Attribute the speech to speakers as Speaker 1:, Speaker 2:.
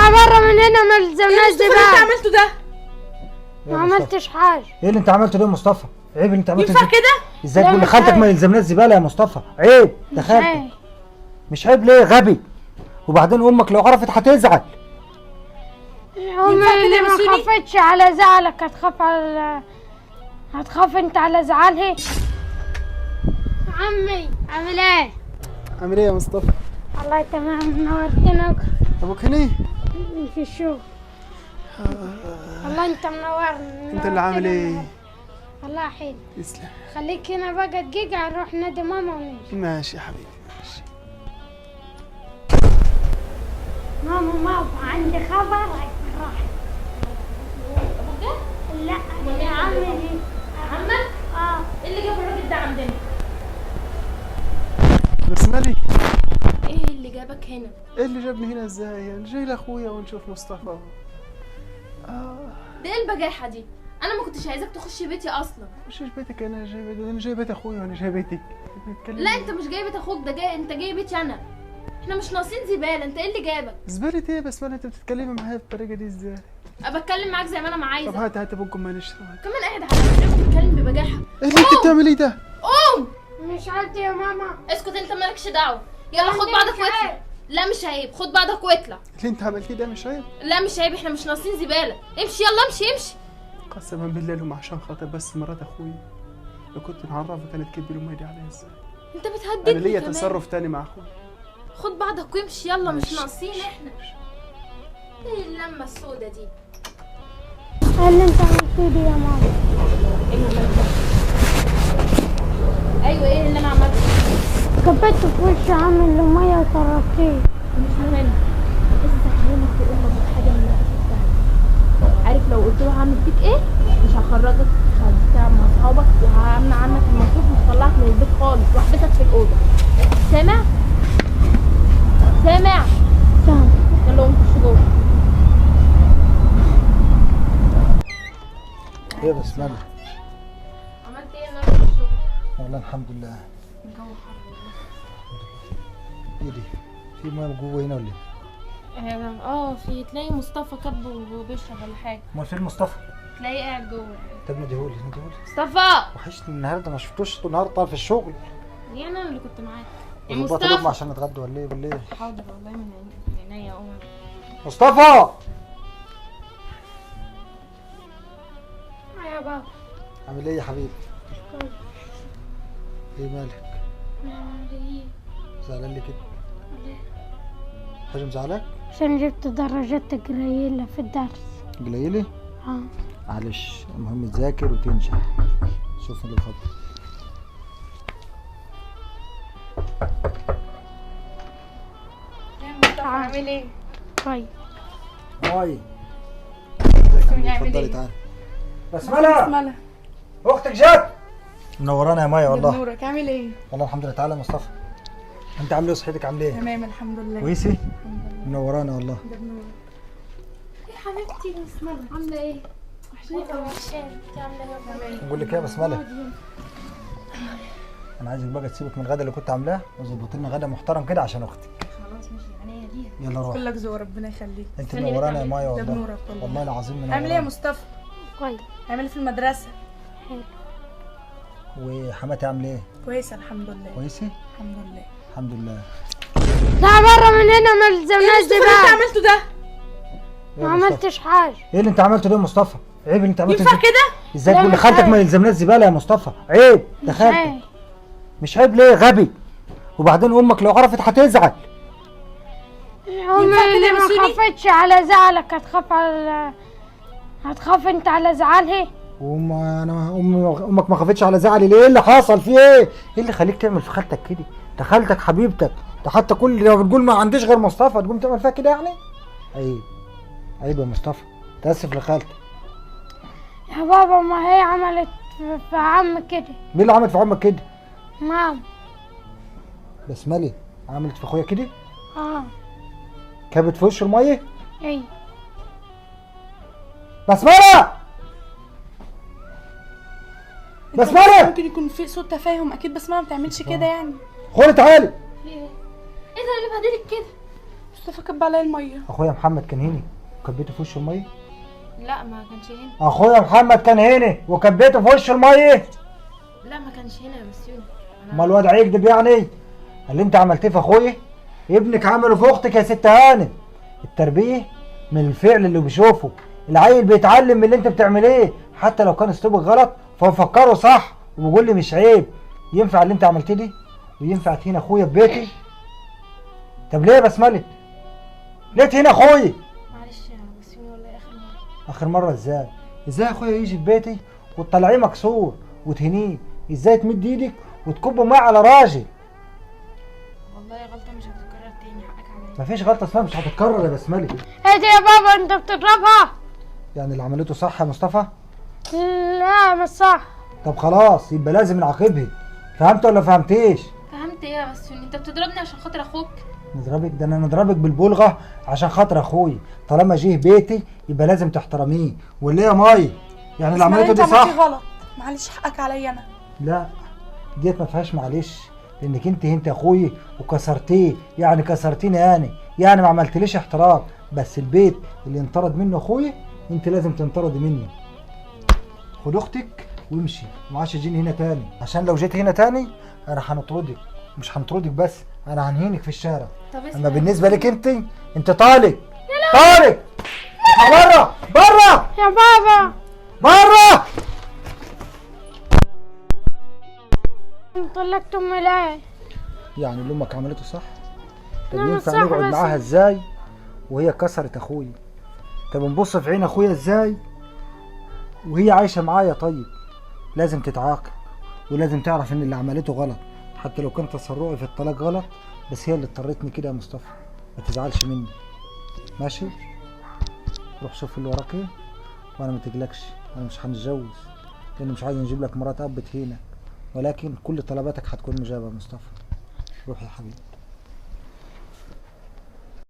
Speaker 1: بره من هنا، ما الزمناش
Speaker 2: ايه اللي انت
Speaker 1: بقى.
Speaker 2: عملته ده؟
Speaker 1: ما عملتش حاجه.
Speaker 3: ايه اللي انت عملته ده يا مصطفى؟ عيب اللي انت عملته
Speaker 2: ينفع
Speaker 3: ده.
Speaker 2: كده؟
Speaker 3: ازاي
Speaker 1: لا
Speaker 3: تقول
Speaker 1: مش
Speaker 3: لخالتك
Speaker 1: عيب.
Speaker 3: ما يلزمناش زباله يا مصطفى؟ عيب، ده
Speaker 1: مش
Speaker 3: خالتك.
Speaker 1: عيب.
Speaker 3: مش عيب ليه؟ غبي. وبعدين امك لو عرفت هتزعل.
Speaker 1: امي اللي ما
Speaker 2: مسؤولي؟
Speaker 1: خافتش على زعلك هتخاف انت على زعلها. عمي عامل ايه؟
Speaker 4: عامل ايه يا مصطفى؟
Speaker 1: والله تمام، نورتنا
Speaker 4: ابوك هنا؟
Speaker 1: في الشغل. والله انت منورنا.
Speaker 4: انت اللي عامل ايه؟
Speaker 1: والله حلو.
Speaker 4: تسلم.
Speaker 1: خليك هنا بقى دقيقة، نروح نادي ماما ونيجي.
Speaker 4: ماشي يا حبيبي ماشي.
Speaker 1: ماما عندي خبر راح.
Speaker 2: ابوك جه؟
Speaker 1: لا يا عمي.
Speaker 2: عمك؟
Speaker 1: اه.
Speaker 2: ايه اللي جاب الراجل ده عندنا؟
Speaker 4: بسملي،
Speaker 2: ايه اللي جابك هنا؟
Speaker 4: ايه اللي جابني هنا ازاي؟ انا جاي لاخويا ونشوف مصطفى.
Speaker 2: ده ايه البجاحه دي؟ انا ما كنتش عايزاك تخش بيتي اصلا.
Speaker 4: مش بيتك، انا جاي بيت اخويا وانا جاي بيتك.
Speaker 2: لا انت مش جاي بيت اخوك، ده جاي، انت جاي بيتي انا. احنا مش ناقصين زباله، انت ايه اللي جابك؟
Speaker 4: زبالة ايه بسملي؟ انت بتتكلمي معايا بالطريقه دي ازاي؟
Speaker 2: ابقى اتكلم معاك زي ما انا ما
Speaker 4: طب
Speaker 2: عايزه.
Speaker 4: هات ابوكم ما نشرب.
Speaker 2: كمان قاعد على التليفون بتتكلم ببجاحه.
Speaker 4: ايه اللي انت بتعمليه ده؟
Speaker 2: قوم.
Speaker 1: مش عادي يا ماما.
Speaker 2: اسكت انت، مالكش دعوه. يلا خد
Speaker 1: عندي
Speaker 2: بعضك
Speaker 1: مش
Speaker 2: واطلع.
Speaker 1: عيب.
Speaker 2: لا مش عيب، خد بعضك واطلع.
Speaker 4: اللي انت عملتيه ده مش عيب؟
Speaker 2: لا مش عيب، احنا مش ناقصين زباله. امشي يلا، امشي.
Speaker 4: قسما بالله لهم عشان خاطر بس مرات اخويا. لو كنت نعرفها كانت كبير امي دي عليا ازاي.
Speaker 2: انت بتهددني
Speaker 4: انا ليا
Speaker 2: كمان.
Speaker 4: تصرف تاني مع اخويا.
Speaker 2: خد بعضك وامشي يلا، مش
Speaker 4: ماشي.
Speaker 2: ناقصين احنا. ايه اللمه السودا دي؟
Speaker 1: ايه اللي انت عملتيه دي يا ماما؟
Speaker 2: ايوه ايه اللي انا عملته؟
Speaker 1: كبيت في وش عامل له ميه وطرفتيه.
Speaker 2: مش مهم. بس هفهمك تقول لك حاجه من اللي هتستاهل. عارف لو قلت له هعمل فيك ايه؟ مش هخرجك، هتعمل مع اصحابك وهمنع عنك المصروف وهطلعك من البيت خالص واحبسك في الاوضه. سامع؟ سامع؟ يلا قوم خش جوه.
Speaker 3: ايه يا بسملة؟
Speaker 2: عملت ايه النهارده في الشغل؟
Speaker 3: والله الحمد لله.
Speaker 2: الجو حر والله.
Speaker 3: ايه دي؟ في ميه جوه هنا ولا ايه؟
Speaker 2: في تلاقي مصطفى كب وبيشرب ولا حاجه.
Speaker 3: امال فين مصطفى؟
Speaker 2: تلاقيه قاعد جوه.
Speaker 3: طب نديهولي.
Speaker 2: مصطفى
Speaker 3: وحشني النهارده، ما شفتوش طول النهار طالع في الشغل.
Speaker 2: يعني انا اللي كنت معاك يا
Speaker 3: ظبط لقمة
Speaker 2: مصطفى.
Speaker 3: عشان نتغدى ولا ايه؟
Speaker 2: حاضر والله من عينيا يا قمر.
Speaker 3: مصطفى!
Speaker 1: يا بابا.
Speaker 3: عامل ايه يا حبيبي؟ ايه مالك؟ زعلان ليه كده؟ حاجة مزعلك؟
Speaker 1: عشان جبت درجات قليلة في الدرس.
Speaker 3: قليلة؟
Speaker 1: اه.
Speaker 3: معلش، المهم تذاكر وتنجح. شوف اللي بخطط.
Speaker 2: يا مصطفى عامل ايه؟
Speaker 1: طيب.
Speaker 3: هاي.
Speaker 2: بيعمل
Speaker 3: اتفضلي
Speaker 2: ايه؟
Speaker 3: تعالي. بسملة!
Speaker 2: بسملة.
Speaker 3: اختك جت! منورانا يا مايا والله.
Speaker 2: نورك عامل ايه؟
Speaker 3: والله الحمد لله. تعالى يا مصطفى. انت عامل ايه وصحتك عامله ايه؟
Speaker 2: تمام الحمد لله.
Speaker 3: كويسة؟
Speaker 2: الحمد لله.
Speaker 3: منورانا والله.
Speaker 2: ده بنورك. يا حبيبتي بسملة عاملة ايه؟ وحشتني قوي. انت عاملة ايه؟ تمام.
Speaker 3: بقول لك ايه يا بسملة؟ انا عايزك بقى تسيبك من الغدا اللي كنت عاملاه وظبط لنا غدا محترم كده عشان اختك.
Speaker 2: خلاص مش عينيا ليها.
Speaker 3: يلا روح.
Speaker 2: كلك ذوق، ربنا يخليك.
Speaker 3: انت
Speaker 2: استني
Speaker 3: منورانا يا
Speaker 2: بتعمل
Speaker 3: مايا
Speaker 2: ده
Speaker 3: والله.
Speaker 2: بنورك والله.
Speaker 3: والله العظيم منورانا.
Speaker 2: عامل ايه يا مصطفى؟
Speaker 1: كويس.
Speaker 2: عامل ايه في المدرسة؟
Speaker 1: حلو.
Speaker 3: وحماتي عامله ايه؟
Speaker 2: كويسة الحمد لله.
Speaker 3: كويسة؟
Speaker 2: الحمد لله.
Speaker 3: الحمد لله.
Speaker 1: لا بره من هنا، ما الزمناش
Speaker 2: ايه اللي انت
Speaker 1: بقى.
Speaker 2: عملته ده؟
Speaker 3: ايه
Speaker 1: ما
Speaker 3: يا مصطفى؟
Speaker 1: عملتش حاجة.
Speaker 3: ايه اللي انت عملته ده يا مصطفى؟ عيب اللي انت عملته
Speaker 2: ينفع
Speaker 3: ده.
Speaker 2: كده؟
Speaker 3: ازاي
Speaker 1: لا
Speaker 3: تقول
Speaker 1: مش
Speaker 3: لخالتك
Speaker 1: عيب.
Speaker 3: ما يلزمناش زباله يا مصطفى؟ عيب، ده
Speaker 1: مش
Speaker 3: خالتك.
Speaker 1: عيب.
Speaker 3: مش عيب ليه؟ غبي. وبعدين امك لو عرفت هتزعل.
Speaker 1: امي اللي ما خافتش على زعلك هتخاف انت على زعلها.
Speaker 3: امك ما خافتش على زعلي ليه؟ ايه اللي حصل؟ في ايه؟ ايه اللي خليك تعمل في خالتك كده؟ ده خالتك حبيبتك، ده حتى كل لو بتقول ما عنديش غير مصطفى تقوم تعمل فيها كده يعني؟ عيب. عيب يا مصطفى. تاسف لخالتك.
Speaker 1: يا بابا ما هي عملت في عم كده.
Speaker 3: مين اللي عمل في عمك كده؟
Speaker 1: مام.
Speaker 3: بسملة عملت في اخويا كده؟
Speaker 1: اه.
Speaker 3: كبت في وش الميه؟
Speaker 1: ايه.
Speaker 3: بسملة! بسملة!
Speaker 2: ممكن يكون في سوء تفاهم اكيد، بس ما بتعملش كده يعني.
Speaker 3: خدي تعالي.
Speaker 2: ايه ده اللي بهدلك كده؟
Speaker 5: مصطفى كب عليا الميه.
Speaker 3: اخويا محمد كان هنا وكبيته في وشه الميه.
Speaker 2: لا ما كانش هنا.
Speaker 3: اخويا محمد كان هنا وكبيته في وشه الميه.
Speaker 2: لا ما كانش هنا يا بسيوني.
Speaker 3: امال الواد هيكدب يعني؟ اللي انت عملتيه في اخويا ابنك عمله في اختك يا ست هانم. التربيه من الفعل اللي بيشوفه. العيل بيتعلم من اللي انت بتعمليه، حتى لو كان اسلوبك غلط فهو فكره صح وبيقول لي مش عيب. ينفع اللي انت عملتيه دي؟ وينفع تهين اخويا في بيتي؟ طب ليه يا بسمله؟ ليه تهين اخويا؟
Speaker 2: معلش يا بسيوني والله اخر مره.
Speaker 3: اخر مره ازاي؟ ازاي اخويا يجي في بيتي وتطلعيه مكسور وتهنيه؟ ازاي تمد ايدك وتكب معاه على راجل؟
Speaker 2: والله غلطه مش هتتكرر تاني، حقك عليا.
Speaker 3: مفيش غلطه اسمها مش هتتكرر يا بسمله.
Speaker 1: ايه ده يا بابا انت بتضربها؟
Speaker 3: يعني اللي عملته صح يا مصطفى؟
Speaker 1: لا مش صح.
Speaker 3: طب خلاص يبقى لازم نعاقبها. فهمت ولا فهمتيش؟
Speaker 2: فهمت ايه يا بسيوني؟ انت بتضربني عشان خاطر اخوك؟
Speaker 3: نضربك؟ ده انا نضربك بالبلغه عشان خاطر اخويا. طالما جه بيتي يبقى لازم تحترميه. ولا يا ماي؟ يعني اللي عملته دي
Speaker 5: انت
Speaker 3: صح؟
Speaker 5: عملتيه غلط، معلش حقك عليا انا.
Speaker 3: لا ديت ما فيهاش معلش، لانك انت اخويا وكسرتيه، يعني كسرتيني انا، يعني ما عملتليش احترام. بس البيت اللي انطرد منه اخويا انت لازم تنطردي مني. خد اختك وامشي وما عادش تجيني هنا تاني، عشان لو جيت هنا تاني انا هنطردك. مش هنطردك بس، انا هنهينك في الشارع.
Speaker 2: طب اسمع
Speaker 3: اما بالنسبه لك انت طالق. طالق. بره بره
Speaker 1: يا بابا
Speaker 3: بره.
Speaker 1: طلقت امي ليه؟
Speaker 3: يعني اللي امك عملته صح؟ طب
Speaker 1: لا،
Speaker 3: ينفع
Speaker 1: صح
Speaker 3: نقعد
Speaker 1: بس-
Speaker 3: معاها ازاي وهي كسرت اخويا؟ طب نبص في عين اخويا ازاي وهي عايشه معايا؟ طيب لازم تتعاقب ولازم تعرف ان اللي عملته غلط، حتى لو كان تسرعي في الطلاق غلط، بس هي اللي اضطرتني كده يا مصطفى. ما تزعلش مني ماشي؟ روح شوف اللي وراك ايه وانا ما تقلقش، انا مش هنتجوز لان مش عايز نجيب لك مرات اب تهينك، ولكن كل طلباتك هتكون مجابه يا مصطفى. روح يا حبيبي.